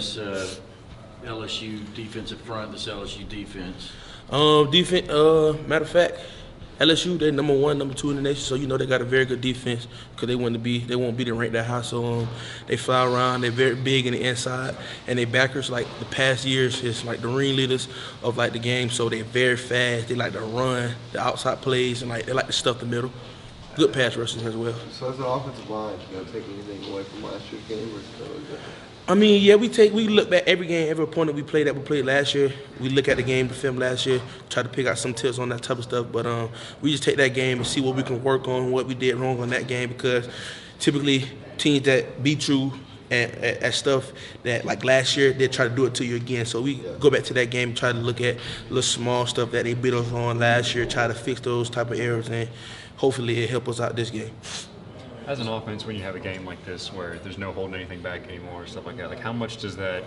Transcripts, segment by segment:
this LSU defensive front, this LSU defense? Defense. Matter of fact, LSU they're number 1, number 2 in the nation, so you know they got a very good defense because they won't be the rank that high. So they fly around. They're very big in the inside, and they backers like the past years is like the ringleaders of like the game. So they're very fast. They like to run the outside plays and like they like to stuff the middle. Good pass rushers as well. So as an offensive line, take anything away from last year's game, or is it totally different? I mean, yeah, we look back every game, every opponent we played last year. We look at the game, the film last year, try to pick out some tips on that type of stuff. But we just take that game and see what we can work on, what we did wrong on that game, because typically teams that beat you at stuff that like last year, they try to do it to you again. So we go back to that game and try to look at little small stuff that they beat us on last year, try to fix those type of errors, and hopefully it help us out this game. As an offense, when you have a game like this where there's no holding anything back anymore, stuff like that, like how much does that,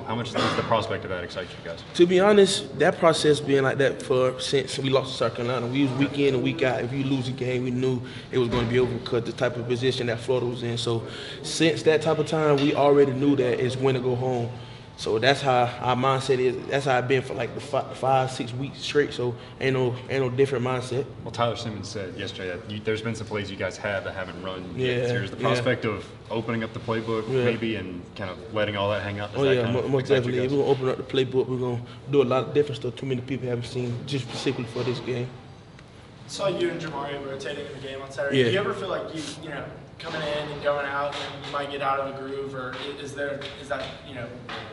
how much does the prospect of that excite you guys? To be honest, that process been like that since we lost to South Carolina. We was week in and week out. If you lose a game, we knew it was going to be over because the type of position that Florida was in. So since that type of time, we already knew that it's when to go home. So that's how our mindset is. That's how I've been for like the 5-6 weeks straight. So ain't no different mindset. Well, Tyler Simmons said yesterday that there's been some plays you guys have that haven't run yet. Yeah, So there's the prospect of opening up the playbook maybe and kind of letting all that hang out. Most definitely. We're going to open up the playbook. We're going to do a lot of different stuff too many people haven't seen just specifically for this game. Saw you and Jamari rotating in the game on Saturday. Yeah. Do you ever feel like you coming in and going out and you might get out of a groove, or is that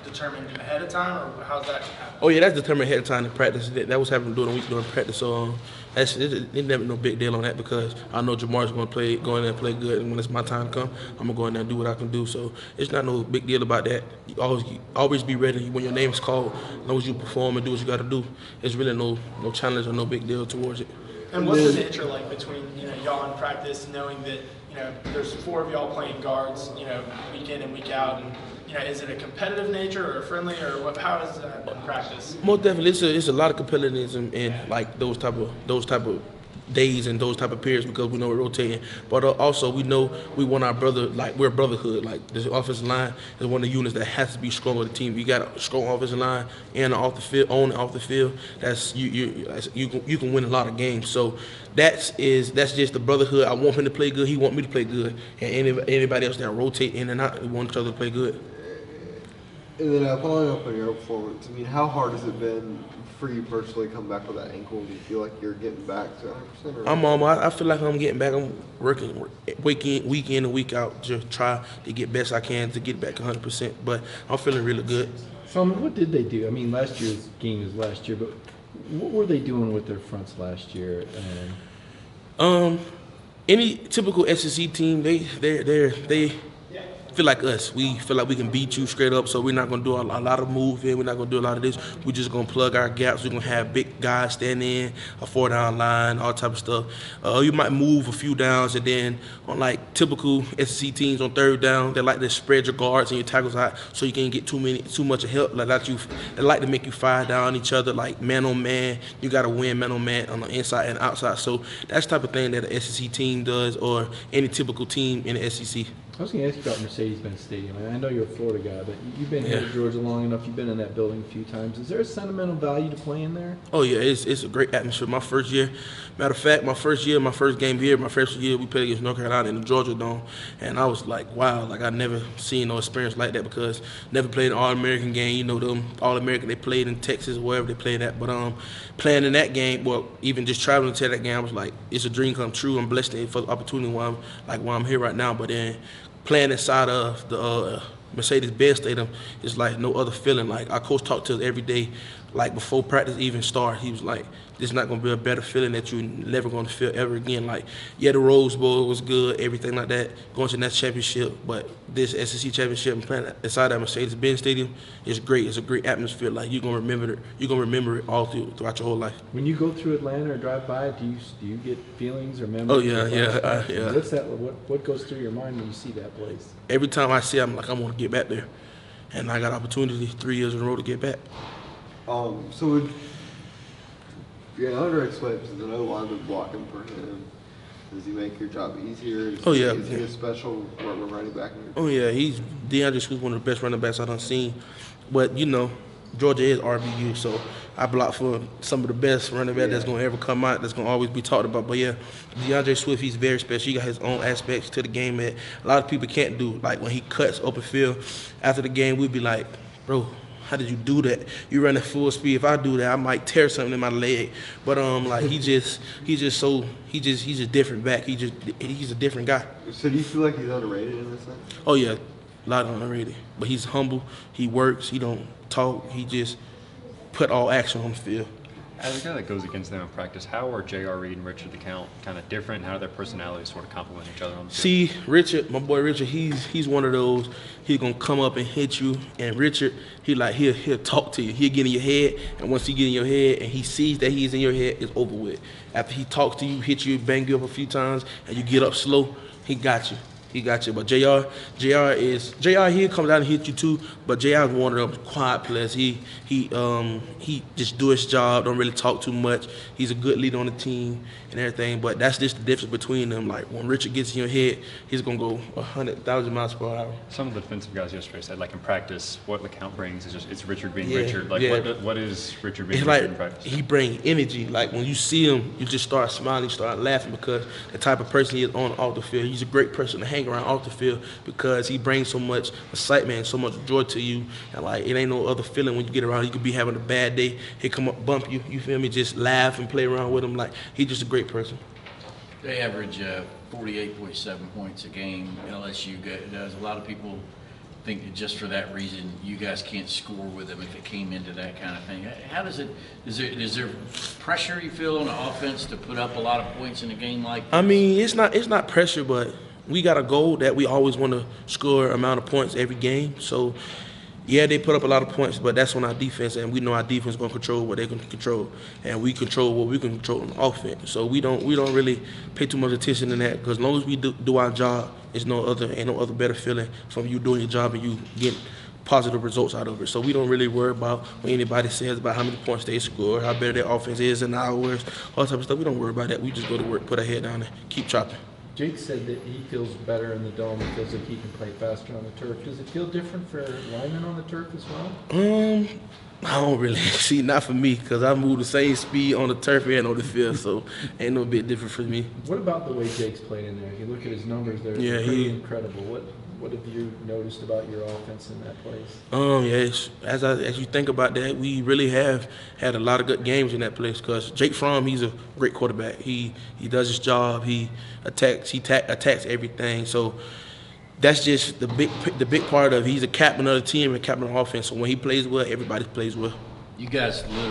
determined ahead of time, or how's that happen? Oh yeah, that's determined ahead of time in practice. That was happening during the week during practice. So it's never no big deal on that because I know Jamar's going to go in there and play good, and when it's my time to come, I'm gonna go in there and do what I can do. So it's not no big deal about that. You always be ready when your name is called. As long as you perform and do what you got to do, it's really no challenge or no big deal towards it. And what's the nature like between y'all in practice, knowing that there's 4 of y'all playing guards, week in and week out, and is it a competitive nature or a friendly, or how is that in practice? Most definitely, it's a lot of competitiveness in like those type of days and those type of periods because we know we're rotating. But also we know we want our brother, like we're a brotherhood. Like this offensive line is one of the units that has to be strong with the team. You got a strong offensive line and off the field, on and off the field. That's you can win a lot of games. So that's just the brotherhood. I want him to play good. He want me to play good. And anybody else that rotate in and out, we want each other to play good. And then following up on your performance, how hard has it been for you personally come back with that ankle? Do you feel like you're getting back to 100%? I feel like I'm getting back. I'm working week in and week out to try to get best I can to get back 100%. But I'm feeling really good. Solomon, what did they do? Last year's game is last year, but what were they doing with their fronts last year? Any typical SEC team, they feel like us. We feel like we can beat you straight up, so we're not going to do a lot of moving. We're not going to do a lot of this. We're just going to plug our gaps. We're going to have big guys stand in, a 4-down line, all type of stuff. You might move a few downs, and then on like typical SEC teams on 3rd down, they like to spread your guards and your tackles out so you can't get too much help. They like to make you fire down each other, like man on man. You got to win man on man on the inside and outside. So that's the type of thing that an SEC team does, or any typical team in the SEC. I was going to ask you about Mercedes-Benz Stadium. I know you're a Florida guy, but you've been here at Georgia long enough. You've been in that building a few times. Is there a sentimental value to playing there? Oh, yeah. It's a great atmosphere. My first year, matter of fact, my first game here, my first year, we played against North Carolina in the Georgia Dome. And I was like, wow, like I never seen no experience like that because never played an All-American game. Them All-American, they played in Texas or wherever they played at. But playing in that game, well, even just traveling to that game, I was like, it's a dream come true. I'm blessed for the opportunity while I'm here right now. But then playing inside of the Mercedes-Benz Stadium is like no other feeling. Like our coach talked to us every day, like before practice even started. He was like, "This is not going to be a better feeling that you're never going to feel ever again." Like, yeah, the Rose Bowl was good, everything like that, going to the next championship. But this SEC championship and playing inside that Mercedes-Benz Stadium is great. It's a great atmosphere. Like you're gonna remember it. You're gonna remember it all throughout your whole life. When you go through Atlanta or drive by it, do you get feelings or memories? Oh yeah. What's that? What goes through your mind when you see that place? Every time I see it, I'm like, I want to get back there, and I got opportunity 3 years in a row to get back. So you're Andre Swift is an O-lineman blocking for him. Does he make your job easier? Oh, yeah. Is he a special running back? Oh yeah, he's DeAndre Swift, one of the best running backs I've seen. But you know, Georgia is RBU, so I block for some of the best running back that's gonna ever come out. That's gonna always be talked about. But yeah, DeAndre Swift, he's very special. He got his own aspects to the game that a lot of people can't do. Like when he cuts open field after the game, we'd be like, bro, how did you do that? You run at full speed. If I do that, I might tear something in my leg. But like he's just a different back. He's a different guy. So do you feel like he's underrated in this sense? Oh yeah, a lot underrated. But he's humble. He works. He don't talk. He just put all action on the field. As a guy that goes against them in practice, how are J.R. Reed and Richard LeCount kind of different? How do their personalities sort of complement each other on the field? See, Richard, my boy Richard, he's one of those. He's gonna come up and hit you. And Richard, he'll talk to you. He'll get in your head, and once he get in your head and he sees that he's in your head, it's over with. After he talks to you, hit you, bang you up a few times, and you get up slow, he got you. He got you. But JR, he'll come down and hit you too. But JR is one of them quiet players. He just do his job, don't really talk too much. He's a good leader on the team and everything. But that's just the difference between them. Like when Richard gets in your head, he's gonna go 100,000 miles per hour. Some of the defensive guys yesterday said, like in practice, what LeCount brings is just it's Richard being Yeah, Richard. Like yeah. what is Richard being It's Richard in like practice? he bring energy. Like when you see him, you just start smiling, you start laughing because the type of person he is on and off the field. He's a great person to hang around off the field because he brings so much excitement and so much joy to you. And like it ain't no other feeling when you get around. You could be having a bad day, he come up bump you. You feel me? Just laugh and play around with him. Like he's just a great person. They average 48.7 points a game. LSU does. A lot of people think that just for that reason you guys can't score with them if it came into that kind of thing. How does it? Is there pressure you feel on the offense to put up a lot of points in a game like this? I mean, it's not pressure, but we got a goal that we always want to score amount of points every game. So, yeah, they put up a lot of points, but that's on our defense, and we know our defense is going to control what they can control, and we control what we can control on offense. So we don't really pay too much attention to that because as long as we do our job, ain't no other better feeling from you doing your job and you get positive results out of it. So we don't really worry about what anybody says about how many points they score, how better their offense is in ours, all that type of stuff. We don't worry about that. We just go to work, put our head down, and keep chopping. Jake said that he feels better in the dome. He feels like he can play faster on the turf. Does it feel different for linemen on the turf as well? I don't really see, not for me, because I move the same speed on the turf and on the field, so ain't no bit different for me. What about the way Jake's played in there? You look at his numbers; they're Yeah, pretty incredible. What have you noticed about your offense in that place? Yes, as you think about that, we really have had a lot of good games in that place because Jake Fromm, he's a great quarterback. He does his job. He attacks everything. So that's just the big part of it. He's a captain of the team and captain of the offense. So when he plays well, everybody plays well. You guys literally